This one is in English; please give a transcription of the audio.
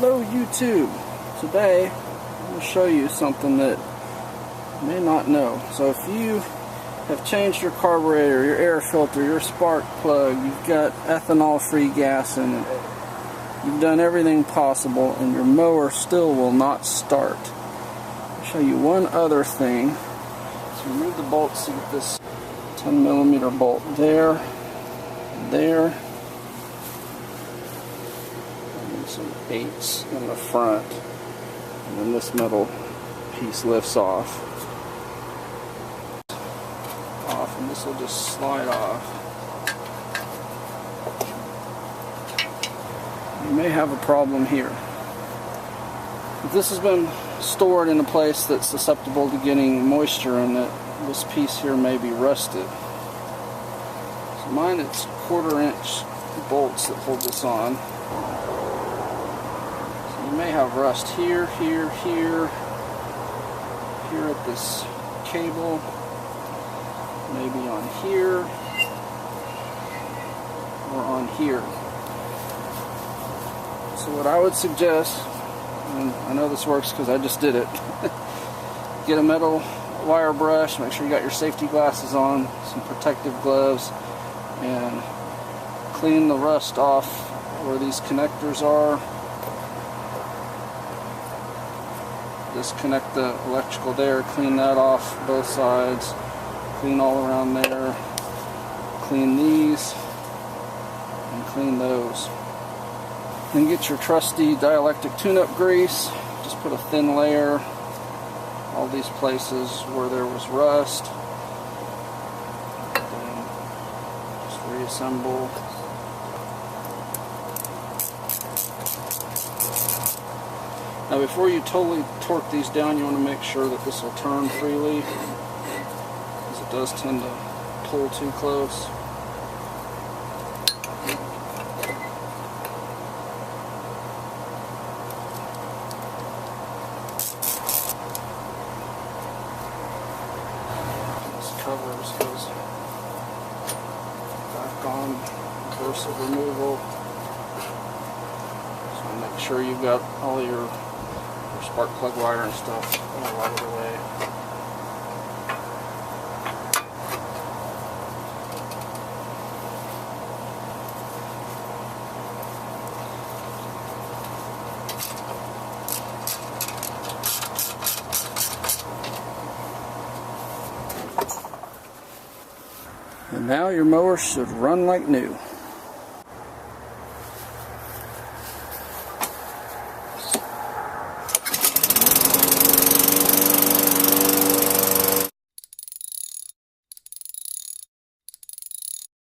Hello YouTube. Today I'm going to show you something that you may not know. So if you have changed your carburetor, your air filter, your spark plug, you've got ethanol free gas in it, you've done everything possible and your mower still will not start. I'll show you one other thing. So remove the bolts to get this 10mm bolt there, there, some 8s in the front, and then this metal piece lifts off, and this will just slide off. You may have a problem here. If this has been stored in a place that's susceptible to getting moisture in it, this piece here may be rusted. So mine, it's 1/4" bolts that hold this on. You may have rust here, here, here, here at this cable, maybe on here, or on here. So what I would suggest, and I know this works because I just did it, get a metal wire brush, make sure you got your safety glasses on, some protective gloves, and clean the rust off where these connectors are. Disconnect the electrical there, clean that off both sides, clean all around there, clean these, and clean those. Then get your trusty dielectric tune-up grease, just put a thin layer, all these places where there was rust, then just reassemble. Now before you totally torque these down, you want to make sure that this will turn freely, because it does tend to pull too close. This covers goes back on, reversible removal. So make sure you've got all your spark plug wire and stuff all out of the way. And now your mower should run like new.